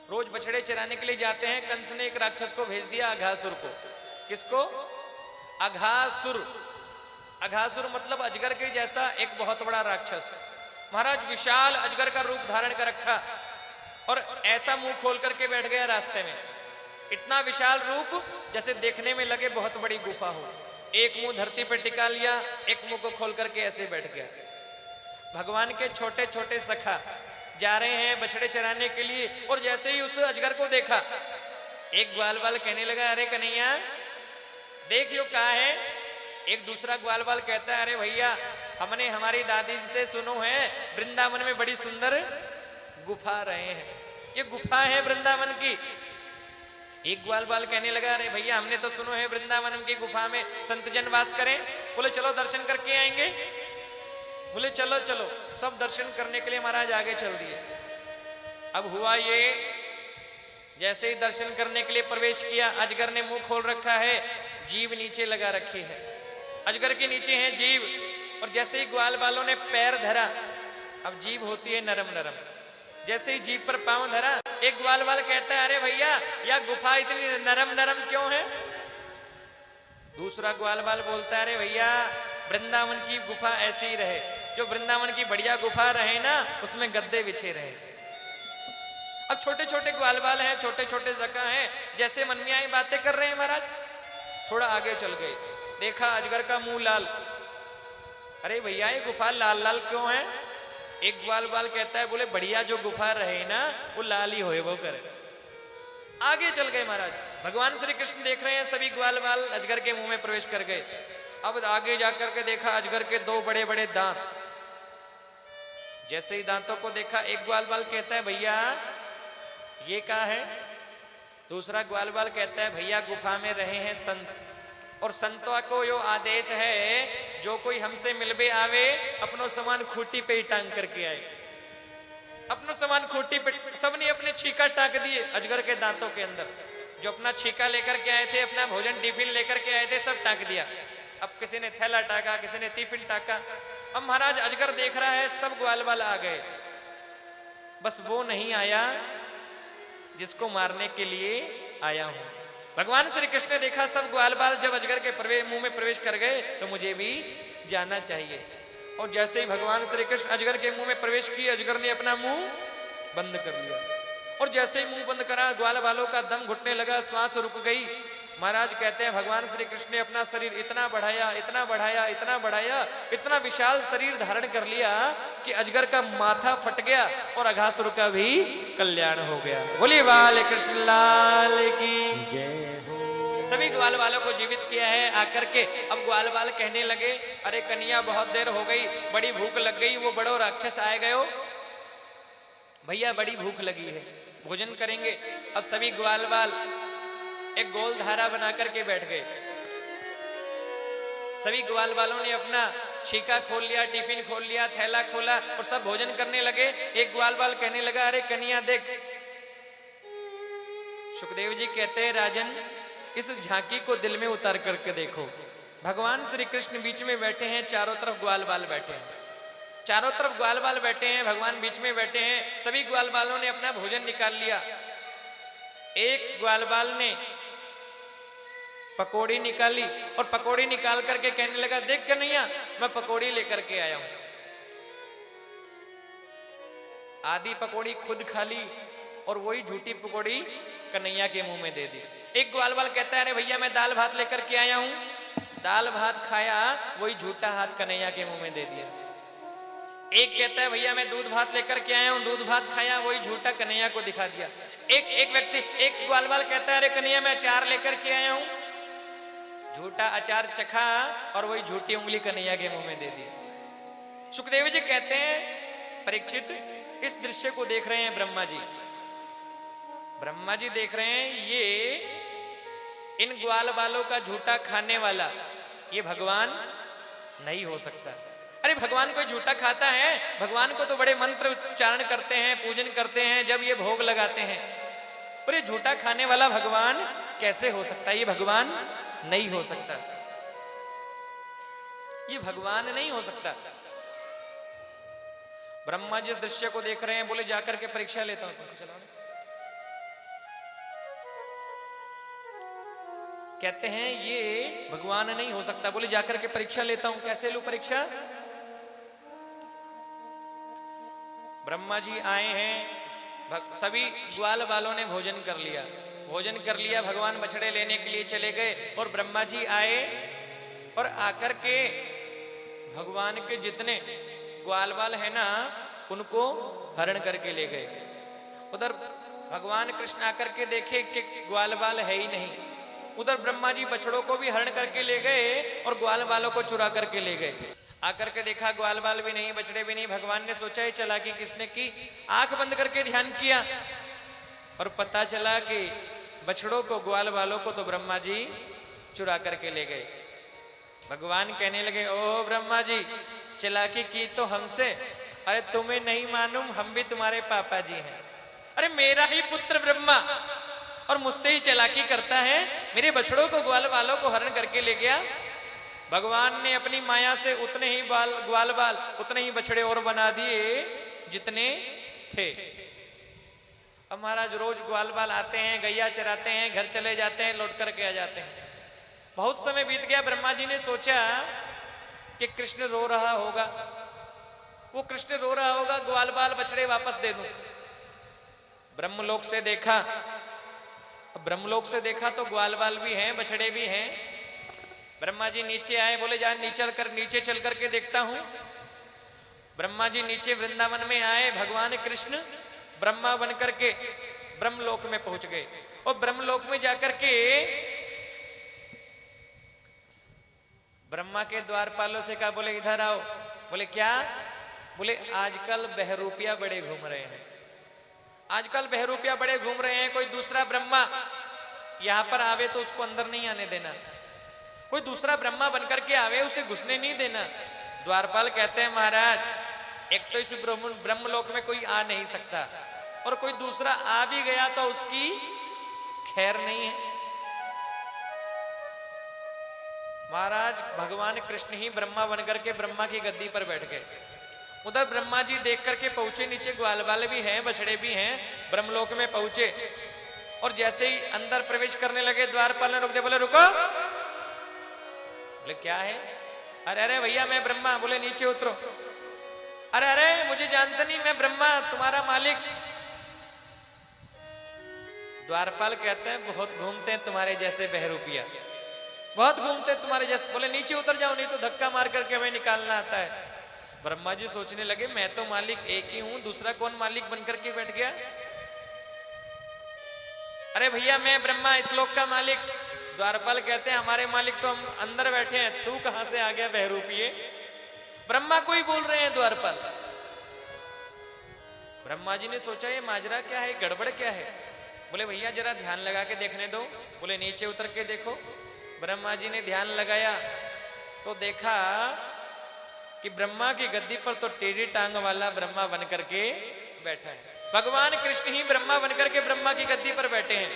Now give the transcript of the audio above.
रोज बछड़े चराने के लिए जाते हैं। कंस ने एक राक्षस को भेज दिया, अघासुर को। किसको? अघासुर। अघासुर मतलब अजगर के जैसा एक बहुत बड़ा राक्षस। महाराज विशाल अजगर का रूप धारण कर रखा और ऐसा मुंह खोल करके बैठ गया रास्ते में। इतना विशाल रूप जैसे देखने में लगे बहुत बड़ी गुफा हो। एक मुंह धरती पर टिका लिया, एक मुंह को खोल करके ऐसे बैठ गया। भगवान के छोटे छोटे सखा जा रहे हैं बछड़े चराने के लिए, और जैसे ही उस अजगर को देखा, एक ग्वाल बाल कहने लगा, अरे कन्हैया देखियो कहा है। एक दूसरा ग्वाल बाल कहता है, अरे भैया हमने हमारी दादी से सुनो है वृंदावन में बड़ी सुंदर गुफा रहे हैं, ये गुफा है वृंदावन की। एक ग्वाल बाल कहने लगा, अरे भैया हमने तो सुनो है वृंदावन की गुफा में संत जन वास करें। बोले चलो दर्शन करके आएंगे। बोले चलो चलो। सब दर्शन करने के लिए महाराज आगे चल दिए। अब हुआ ये, जैसे ही दर्शन करने के लिए प्रवेश किया, अजगर ने मुंह खोल रखा है, जीभ नीचे लगा रखी है। अजगर के नीचे है जीभ, और जैसे ही ग्वाल बालों ने पैर धरा, अब जीभ होती है नरम नरम, जैसे ही जीभ पर पांव धरा, एक ग्वाल बाल कहता है, अरे भैया यह गुफा इतनी नरम नरम क्यों है? दूसरा ग्वाल बाल बोलता है, अरे भैया वृंदावन की गुफा ऐसी ही रहे, जो वृंदावन की बढ़िया गुफा रहे ना उसमें गद्दे बिछे रहे। अब छोटे छोटे ग्वाल बाल हैं, छोटे छोटे जका हैं, जैसे मन में आई बातें कर रहे हैं महाराज। थोड़ा आगे चल गए, देखा अजगर का मुंह लाल। अरे भैया ये गुफा लाल लाल क्यों है? एक ग्वाल बाल कहता है, बोले बढ़िया जो गुफा रहे ना वो लाल ही होए वो करे। आगे चल गए महाराज। भगवान श्री कृष्ण देख रहे हैं, सभी ग्वाल बाल अजगर के मुंह में प्रवेश कर गए। अब आगे जाकर के देखा अजगर के दो बड़े बड़े दांत। जैसे ही दांतों को देखा, एक ग्वाल बाल कहता है, भैया ये क्या है? दूसरा ग्वाल बाल कहता है, भैया गुफा में रहे हैं संत, और संतों को यो आदेश है जो कोई हमसे मिलबे आवे अपनो सामान खूटी पे ही टांग करके आए। अपना सामान खूटी पे, सबने अपने छीका टांग दिए अजगर के दांतों के अंदर। जो अपना छीका लेकर के आए थे, अपना भोजन टिफिन लेकर के आए थे, सब टांग दिया। अब किसी ने थैला टाका, किसी ने टिफिन टाका। अब महाराज अजगर देख रहा है सब ग्वाल बाल आ गए, बस वो नहीं आया जिसको मारने के लिए आया हूं। भगवान श्री कृष्ण ने देखा सब ग्वाल बाल जब अजगर के मुंह में प्रवेश कर गए तो मुझे भी जाना चाहिए। और जैसे ही भगवान श्री कृष्ण अजगर के मुंह में प्रवेश किए, अजगर ने अपना मुंह बंद कर लिया, और जैसे ही मुंह बंद करा, ग्वाल बालों का दम घुटने लगा, श्वास रुक गई। महाराज कहते हैं, भगवान श्री कृष्ण ने अपना शरीर इतना बढ़ाया, इतना बढ़ाया, इतना बढ़ाया, इतना विशाल शरीर धारण कर लिया कि अजगर का माथा फट गया और अघासुर का भी कल्याण हो गया। बोलिए बाल कृष्ण लाल की जय हो। सभी ग्वाल बालों को जीवित किया है आकर के। अब ग्वाल बाल कहने लगे, अरे कन्हैया बहुत देर हो गई, बड़ी भूख लग गई, वो बड़ो राक्षस आए गए हो, भैया बड़ी भूख लगी है, भोजन करेंगे। अब सभी ग्वाल बाल एक गोल धारा बना करके बैठ गए। सभी ग्वाल बालों ने अपना छीका खोल लिया, टिफिन खोल लिया, थैला खोला और सब भोजन करने लगे। एक ग्वाल बाल कहने लगा, अरे कन्हैया देख। सुखदेव जी कहते हैं, राजन इस झांकी को दिल में उतार करके देखो। भगवान श्री कृष्ण बीच में बैठे हैं, चारों तरफ ग्वाल बाल बैठे हैं, चारों तरफ ग्वाल बाल बैठे हैं, भगवान बीच में बैठे हैं। सभी ग्वाल बालों ने अपना भोजन निकाल लिया। एक ग्वाल बाल ने पकौड़ी निकाली और पकौड़ी निकाल करके कहने लगा, देख कन्हैया मैं पकौड़ी लेकर के आया हूं। आधी पकौड़ी खुद खा ली और वही झूठी पकौड़ी कन्हैया के मुंह में दे दी। एक ग्वाल बाल कहता है, अरे भैया मैं दाल भात लेकर के आया हूं। दाल भात खाया, वही झूठा हाथ कन्हैया के मुंह में दे दिया। एक कहता है, भैया मैं दूध भात लेकर के आया हूं, दूध भात खाया, वही झूठा कन्हैया को दिखा दिया। एक ग्वाल बाल कहता है, अरे कन्हैया मैं अचार लेकर के आया हूं, झूठा अचार चखा और वही झूठी उंगली कन्हैया के मुंह में दे दी। सुखदेव जी कहते हैं, परीक्षित इस दृश्य को देख रहे हैं ब्रह्मा जी। ब्रह्मा जी देख रहे हैं, ये इन ग्वाल बालों का झूठा खाने वाला ये भगवान नहीं हो सकता। अरे भगवान कोई झूठा खाता है? भगवान को तो बड़े मंत्र उच्चारण करते हैं, पूजन करते हैं, जब ये भोग लगाते हैं। और ये झूठा खाने वाला भगवान कैसे हो सकता है? ये भगवान नहीं हो सकता, ये भगवान नहीं हो सकता। ब्रह्मा जी इस दृश्य को देख रहे हैं, बोले जाकर के परीक्षा लेता हूं। कहते हैं ये भगवान नहीं हो सकता। बोले जाकर के परीक्षा लेता हूं। कैसे लूं परीक्षा? ब्रह्मा जी आए हैं, सभी ग्वाल वालों ने भोजन कर लिया। भोजन कर लिया, भगवान बछड़े लेने के लिए चले गए और ब्रह्मा जी आए और आकर के भगवान के जितने ग्वाल बाल है ना उनको हरण करके ले गए। उधर भगवान कृष्ण आकर के देखे कि ग्वाल बाल है ही नहीं। उधर ब्रह्मा जी बछड़ों को भी हरण करके ले गए और ग्वाल बालों को चुरा करके ले गए। आकर के देखा ग्वाल बाल भी नहीं, बछड़े भी नहीं। भगवान ने सोचा ये चालाकी किसने की? आंख बंद करके ध्यान किया और पता चला कि बछड़ों को ग्वाल बालों को तो ब्रह्मा जी चुरा करके ले गए। भगवान कहने लगे ओ ब्रह्मा जी चालाकी की तो हमसे, अरे तुम्हें नहीं मालूम हम भी तुम्हारे पापा जी हैं। अरे मेरा ही पुत्र ब्रह्मा और मुझसे ही चालाकी करता है, मेरे बछड़ों को ग्वाल बालों को हरण करके ले गया। भगवान ने अपनी माया से उतने ही ग्वाल बाल उतने ही बछड़े और बना दिए जितने थे। अब महाराज रोज ग्वाल बाल आते हैं, गैया चराते हैं, घर चले जाते हैं, लौट करके आ जाते हैं। बहुत समय बीत गया। ब्रह्मा जी ने सोचा कि कृष्ण रो रहा होगा, वो कृष्ण रो रहा होगा, ग्वाल बाल बछड़े वापस दे दूं। ब्रह्मलोक से देखा, ब्रह्मलोक से देखा तो ग्वाल बाल भी हैं, बछड़े भी हैं। ब्रह्मा जी नीचे आए, बोले जा नीचे चल करके देखता हूं। ब्रह्मा जी नीचे वृंदावन में आए। भगवान कृष्ण ब्रह्मा बन करके ब्रह्मलोक में पहुंच गए और ब्रह्मलोक में जाकर के ब्रह्मा के द्वारपालों से कहा, बोले इधर आओ। बोले क्या? बोले आजकल बहरूपिया बड़े घूम रहे हैं, आजकल बहरूपिया बड़े घूम रहे हैं। कोई दूसरा ब्रह्मा यहां पर आवे तो उसको अंदर नहीं आने देना, कोई दूसरा ब्रह्मा बनकर के आवे उसे घुसने नहीं देना। द्वारपाल कहते हैं महाराज एक तो इस ब्रह्मलोक में कोई आ नहीं सकता और कोई दूसरा आ भी गया तो उसकी खैर नहीं है। महाराज भगवान कृष्ण ही ब्रह्मा बनकर के ब्रह्मा की गद्दी पर बैठ गए। उधर ब्रह्मा जी देख करके पहुंचे, नीचे ग्वाल बाल भी हैं, बछड़े भी हैं। ब्रह्मलोक में पहुंचे और जैसे ही अंदर प्रवेश करने लगे द्वारपाल ने रोक दिया। बोले रुको। बोले क्या है? अरे अरे भैया मैं ब्रह्मा। बोले नीचे उतरो। अरे अरे मुझे जानते नहीं, मैं ब्रह्मा तुम्हारा मालिक। द्वारपाल कहते हैं बहुत घूमते हैं तुम्हारे जैसे बहरूपिया, बहुत घूमते हैं तुम्हारे जैसे। बोले नीचे उतर जाओ नहीं तो धक्का मार करके हमें निकालना आता है। ब्रह्मा जी सोचने लगे मैं तो मालिक एक ही हूं, दूसरा कौन मालिक बनकर के बैठ गया? अरे भैया मैं ब्रह्मा इस लोक का मालिक। द्वारपाल कहते हैं हमारे मालिक तो हम अंदर बैठे हैं, तू कहां से आ गया बहरूपिये? ब्रह्मा को ही बोल रहे हैं द्वारपाल। ब्रह्मा जी ने सोचा ये माजरा क्या है, गड़बड़ क्या है? बोले भैया जरा ध्यान लगा के देखने दो। बोले नीचे उतर के देखो। ब्रह्मा जी ने ध्यान लगाया तो देखा कि ब्रह्मा की गद्दी पर तो टेढ़ी टांग वाला ब्रह्मा बनकर के बैठा है। भगवान कृष्ण ही ब्रह्मा बनकर के ब्रह्मा की गद्दी पर बैठे हैं।